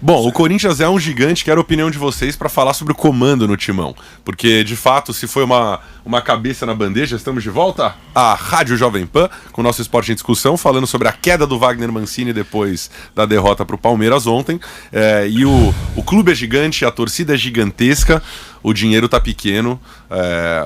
Bom, o Corinthians é um gigante, quero a opinião de vocês para falar sobre o comando no timão. Porque, de fato, se foi uma cabeça na bandeja, estamos de volta à Rádio Jovem Pan, com o nosso Esporte em Discussão, falando sobre a queda do Wagner Mancini depois da derrota para o Palmeiras ontem. E o clube é gigante, a torcida é gigantesca, o dinheiro tá pequeno,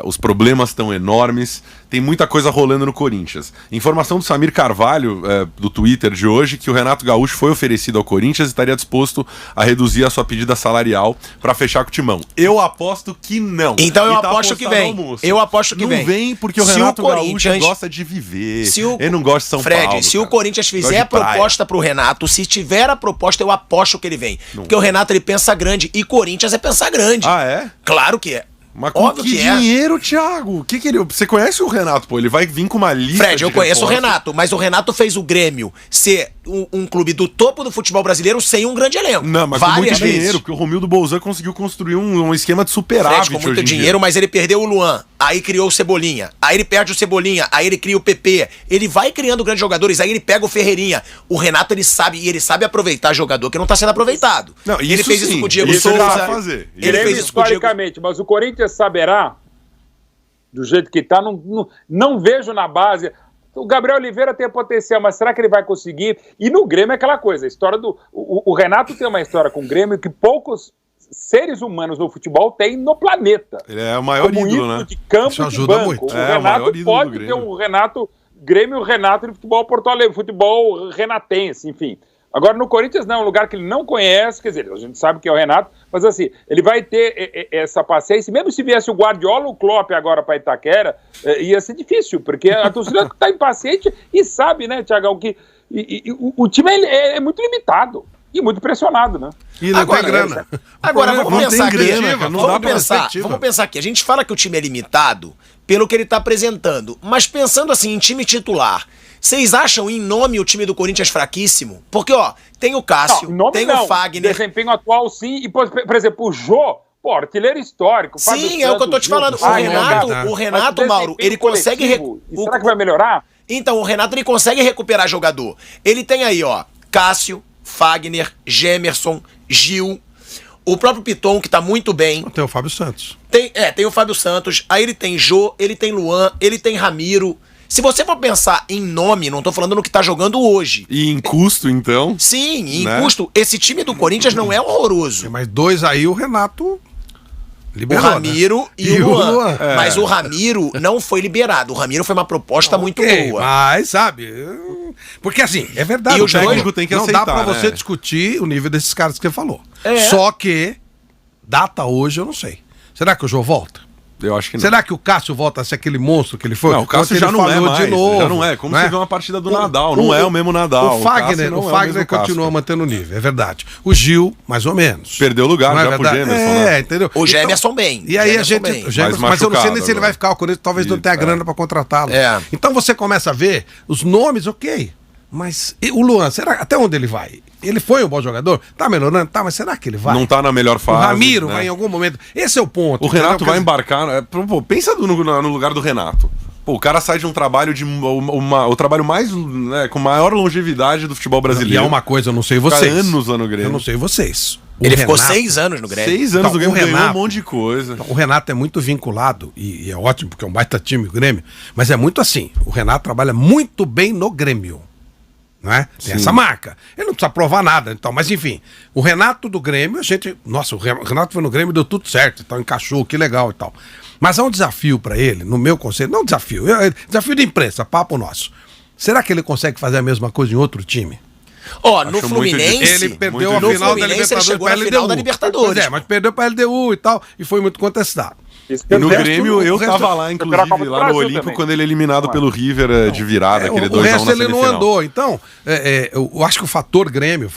os problemas estão enormes, tem muita coisa rolando no Corinthians. Informação do Samir Carvalho, do Twitter de hoje, que o Renato Gaúcho foi oferecido ao Corinthians e estaria disposto a reduzir a sua pedida salarial para fechar com o timão. Eu aposto que não. Então eu aposto que vem. Eu aposto que vem. Não vem porque o Renato Gaúcho gosta de viver. Ele não gosta de São Paulo. Fred, se o Corinthians fizer a proposta pro Renato, se tiver a proposta, eu aposto que ele vem. Porque o Renato, ele pensa grande e Corinthians é pensar grande. Ah, é? Claro que é. Mas com que dinheiro, Thiago? Você conhece o Renato, pô? Ele vai vir com uma lista. Fred, eu conheço o Renato, mas o Renato fez o Grêmio ser um clube do topo do futebol brasileiro sem um grande elenco. Não, mas com muito dinheiro, porque o Romildo Bolzan conseguiu construir um esquema de superávit. Fred, com muito dinheiro, mas ele perdeu o Luan, aí criou o Cebolinha, aí ele perde o Cebolinha, aí ele cria o PP, ele vai criando grandes jogadores, aí ele pega o Ferreirinha. O Renato, ele sabe aproveitar jogador que não tá sendo aproveitado. Não, ele fez isso com o Diego Souza. Ele fez isso historicamente, mas o Corinthians saberá, do jeito que está, não vejo na base. O Gabriel Oliveira tem potencial, mas será que ele vai conseguir? E no Grêmio é aquela coisa, a história do... O Renato tem uma história com o Grêmio que poucos seres humanos no futebol têm no planeta. Ele é o maior ídolo, né? De campo e de banco. Muito. O Renato pode ter um Renato Grêmio, o Renato de futebol Porto Alegre, futebol renatense, enfim. Agora, no Corinthians não, é um lugar que ele não conhece, quer dizer, a gente sabe que é o Renato, mas assim, ele vai ter essa paciência, mesmo se viesse o Guardiola ou o Klopp agora para Itaquera, ia ser difícil, porque a torcida está impaciente e sabe, né, Thiagão, que o time é muito limitado e muito pressionado, né? E não tem grana. Agora, vamos pensar aqui, vamos pensar aqui, a gente fala que o time é limitado pelo que ele está apresentando, mas pensando assim, em time titular, vocês acham em nome o time do Corinthians fraquíssimo? Porque, ó, tem o Cássio, tem o Fagner. Desempenho atual, sim. E, por exemplo, o Jô, pô, artilheiro histórico. Sim, é o que eu tô te falando. O Renato, Mauro, ele consegue... Será que vai melhorar? Então, o Renato, ele consegue recuperar jogador. Ele tem aí, ó, Cássio, Fagner, Gemerson, Gil, o próprio Piton, que tá muito bem. Tem o Fábio Santos. Tem o Fábio Santos. Aí ele tem Jô, ele tem Luan, ele tem Ramiro. Se você for pensar em nome, não tô falando no que tá jogando hoje. E em custo, então? Sim, em custo. Esse time do Corinthians não é horroroso. Mas dois aí o Renato liberou, o Ramiro, né? E o Luan. Mas o Ramiro não foi liberado. O Ramiro foi uma proposta muito boa. Mas, sabe... Porque assim, é verdade. E o técnico tem que aceitar, aceitar, não dá pra você discutir o nível desses caras que você falou. Só que, data hoje, eu não sei. Será que o Jô volta? Eu acho que não. Será que o Cássio volta a ser aquele monstro que ele foi? Não, o Cássio já não é mais. De novo, já não é. Como você vê uma partida do Nadal. Não é o mesmo Nadal. O Fagner continua mantendo o nível, é verdade. O Gil, mais ou menos. Perdeu lugar já pro Gemerson. Entendeu? O Gemerson bem. E aí a gente... Mas eu não sei nem se ele vai ficar. O Corinthians talvez não tenha grana pra contratá-lo. Então você começa a ver os nomes, ok. Mas o Luan, será até onde ele vai? Ele foi um bom jogador? Tá melhorando? Tá, mas será que ele vai? Não tá na melhor fase. O Ramiro vai em algum momento. Esse é o ponto. O Renato vai embarcar. Pensa no lugar do Renato. Pô, o cara sai de um trabalho o trabalho mais, né, com maior longevidade do futebol brasileiro. E é uma coisa, eu não sei vocês. Fica anos lá no Grêmio. Eu não sei vocês. Ele ficou 6 anos no Grêmio. 6 anos no Grêmio, ganhou um monte de coisa. O Renato é muito vinculado, e é ótimo, porque é um baita time o Grêmio, mas é muito assim, o Renato trabalha muito bem no Grêmio. Não é? Tem essa marca. Ele não precisa provar nada, então, mas enfim, o Renato do Grêmio, o Renato foi no Grêmio e deu tudo certo, então encaixou, que legal e tal. Mas há um desafio para ele, no meu conceito, não desafio de imprensa, papo nosso. Será que ele consegue fazer a mesma coisa em outro time? No Fluminense, ele perdeu a final da Libertadores. Mas perdeu para a LDU e tal, e foi muito contestado. E no Grêmio, eu tava lá, inclusive, lá no Olímpico, quando ele é eliminado pelo River de virada, aquele 2-1 na semifinal. O resto ele não andou. Então, eu acho que o fator Grêmio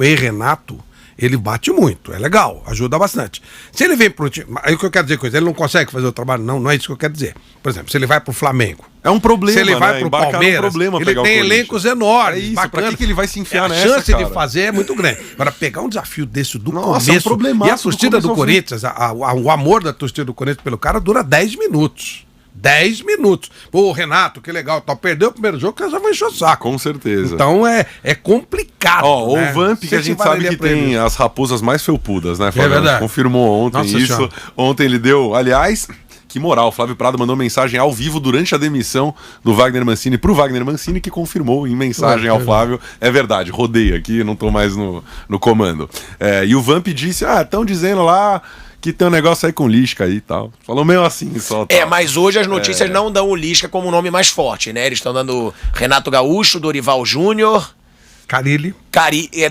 e Renato, ele bate muito, é legal, ajuda bastante. Se ele vem pro time, aí o que eu quero dizer com isso, ele não consegue fazer o trabalho? Não é isso que eu quero dizer. Por exemplo, se ele vai pro Flamengo, é um problema, se ele vai pro Palmeiras, ele tem elencos enormes. Isso, pra que ele vai se enfiar nessa, a chance de fazer é muito grande. Agora, pegar um desafio desse do começo, e a torcida do Corinthians, o amor da torcida do Corinthians pelo cara dura 10 minutos. 10 minutos. Pô, Renato, que legal, tal. Perdeu o primeiro jogo, que já vai encher o saco. Com certeza. Então é complicado. Ó, né? o Vamp, que a gente sabe que tem as raposas mais felpudas, né, Flávio? É verdade. Confirmou ontem. Nossa, isso. Senhora. Ontem ele deu, aliás... Que moral, o Flávio Prado mandou mensagem ao vivo durante a demissão do Wagner Mancini pro Wagner Mancini, que confirmou em mensagem ao Flávio. É verdade, rodei aqui, não tô mais no comando. E o Vamp disse, estão dizendo lá que tem um negócio aí com o Lisca aí e tal. Falou meio assim só. Tal. Mas hoje as notícias não dão o Lisca como o nome mais forte, né? Eles estão dando Renato Gaúcho, Dorival Júnior... Carilli.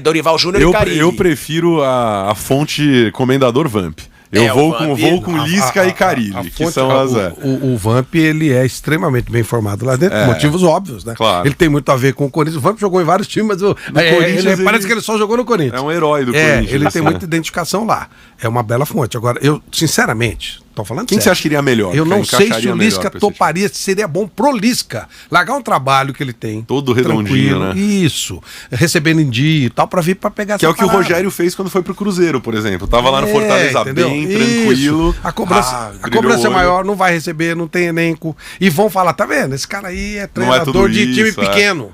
Dorival Júnior e Carilli. Eu prefiro a fonte Comendador Vamp. Eu vou com Lisca e Carilli, que são as... O Vamp, ele é extremamente bem formado lá dentro, por motivos óbvios, né? Claro. Ele tem muito a ver com o Corinthians. O Vamp jogou em vários times, mas parece que ele só jogou no Corinthians. É um herói do Corinthians. Ele tem muita identificação lá. É uma bela fonte. Agora, eu, sinceramente, tô falando Quem sério, você acha que iria melhor? Eu não sei se o Lisca toparia, seria bom pro Lisca largar um trabalho que ele tem. Todo redondinho, né? Isso. Recebendo em dia e tal, pra vir pra pegar que essa parada. Que é o que o Rogério fez quando foi pro Cruzeiro, por exemplo. Tava lá no Fortaleza entendeu? Bem, tranquilo. A cobrança é maior, não vai receber, não tem elenco. E vão falar, tá vendo? Esse cara aí é treinador de time pequeno.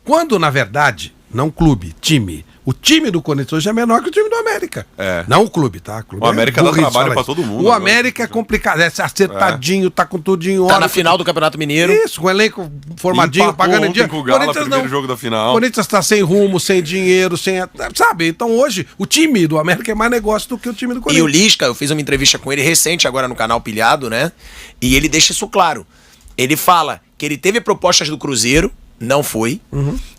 Quando, na verdade, não clube, time. O time do Corinthians hoje é menor que o time do América. Não o clube, tá? O América dá trabalho pra todo mundo. O América é complicado, é acertadinho, tá com tudo em ordem. Tá na final do Campeonato Mineiro. Isso, com o elenco formadinho, pagando em dia. Com o Galo, primeiro jogo da final. O Corinthians tá sem rumo, sem dinheiro, sabe? Então hoje, o time do América é mais negócio do que o time do Corinthians. E o Lisca, eu fiz uma entrevista com ele recente agora no canal Pilhado, né? E ele deixa isso claro. Ele fala que ele teve propostas do Cruzeiro, não foi.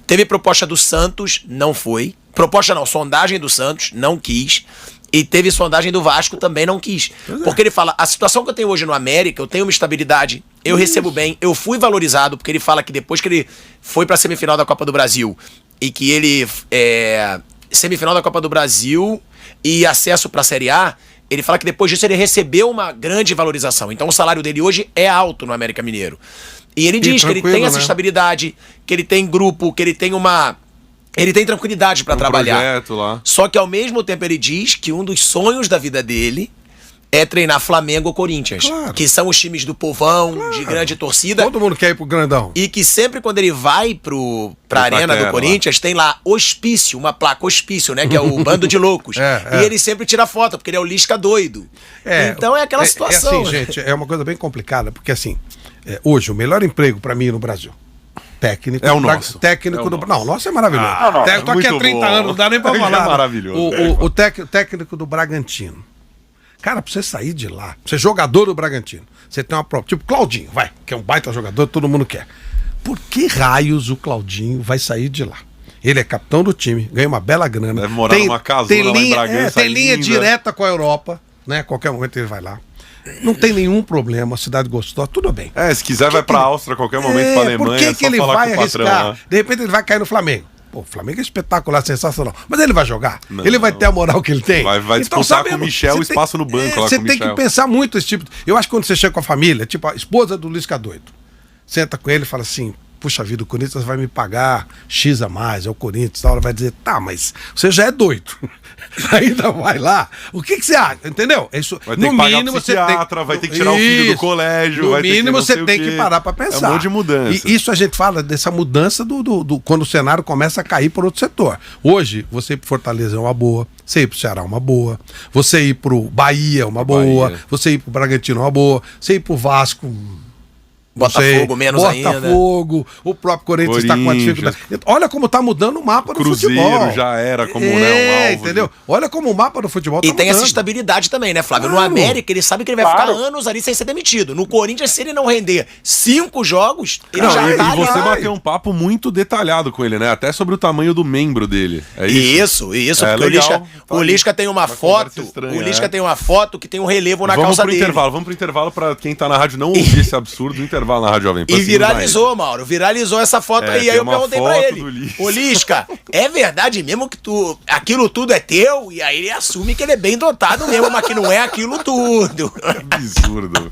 Teve proposta do Santos, não foi. Proposta não, sondagem do Santos, não quis. E teve sondagem do Vasco, também não quis. Porque ele fala, a situação que eu tenho hoje no América, eu tenho uma estabilidade, eu recebo bem, eu fui valorizado, porque ele fala que depois que ele foi pra semifinal da Copa do Brasil, e que ele, semifinal da Copa do Brasil e acesso pra Série A, ele fala que depois disso ele recebeu uma grande valorização. Então o salário dele hoje é alto no América Mineiro. E ele diz que ele tem essa estabilidade, que ele tem grupo, que ele tem ele tem tranquilidade pra trabalhar. Lá. Só que ao mesmo tempo ele diz que um dos sonhos da vida dele é treinar Flamengo ou Corinthians. Claro. Que são os times do povão, de grande torcida. Todo mundo quer ir pro grandão. E que sempre quando ele vai pra arena do Corinthians, tem lá hospício, uma placa hospício, né? Que é o bando de loucos. E ele sempre tira foto, porque ele é o Lisca doido. Então é aquela situação. É assim, gente, é uma coisa bem complicada, porque assim, hoje o melhor emprego pra mim no Brasil, técnico. É o nosso. Técnico do... Não, o nosso é maravilhoso. Tô aqui há 30 anos, não dá nem pra falar. É maravilhoso. O técnico do Bragantino. Cara, pra você sair de lá, você é jogador do Bragantino, você tem uma prova, tipo Claudinho, que é um baita jogador, todo mundo quer. Por que raios o Claudinho vai sair de lá? Ele é capitão do time, ganha uma bela grana. Deve morar numa casona lá em Bragança. Tem linha direta com a Europa, né? Qualquer momento ele vai lá. Não tem nenhum problema, cidade gostosa, tudo bem. Se quiser vai pra Áustria a qualquer momento, pra Alemanha, por que ele vai arriscar? De repente ele vai cair no Flamengo. Pô, o Flamengo é espetacular, sensacional. Mas ele vai jogar? Não. Ele vai ter a moral que ele tem? Vai disputar com o Michel o espaço no banco lá com o Michel. Você tem que pensar muito esse tipo... Eu acho que quando você chega com a família, tipo a esposa do Lisca doido, senta com ele e fala assim, puxa vida, o Corinthians vai me pagar X a mais, é o Corinthians, a hora vai dizer, tá, mas você já é doido. Ainda vai lá. O que você acha? Entendeu? Isso, vai ter no que pagar mínimo você tem... vai ter que tirar o filho do colégio. No mínimo você tem que parar pra pensar. É um monte de mudança. E isso a gente fala dessa mudança quando o cenário começa a cair por outro setor. Hoje, você ir pro Fortaleza é uma boa, você ir pro Ceará é uma boa, você ir pro Bahia é uma boa, você ir pro Bragantino é uma boa, você ir pro Vasco... Botafogo menos ainda. Botafogo, o próprio Corinthians está com a dificuldade. Olha como está mudando o mapa do futebol. Cruzeiro já era como um alvo. Entendeu? Olha como o mapa do futebol tá mudando. E tem essa estabilidade também, né, Flávio? Claro. No América, ele sabe que ele vai ficar anos ali sem ser demitido. No Corinthians, se ele não render 5 jogos, ele já tá ali. E você bateu um papo muito detalhado com ele, né? Até sobre o tamanho do membro dele. É isso? Isso, porque legal. O Lisca tem uma foto. O Lisca tem uma foto que tem um relevo na calça dele. Vamos pro intervalo para quem tá na rádio não ouvir esse absurdo intervalo na Rádio Jovem Pan. E viralizou, Mauro. Viralizou essa foto aí. Aí eu perguntei pra ele. Ô, Lisca, é verdade mesmo que aquilo tudo é teu? E aí ele assume que ele é bem dotado mesmo, mas que não é aquilo tudo. Absurdo.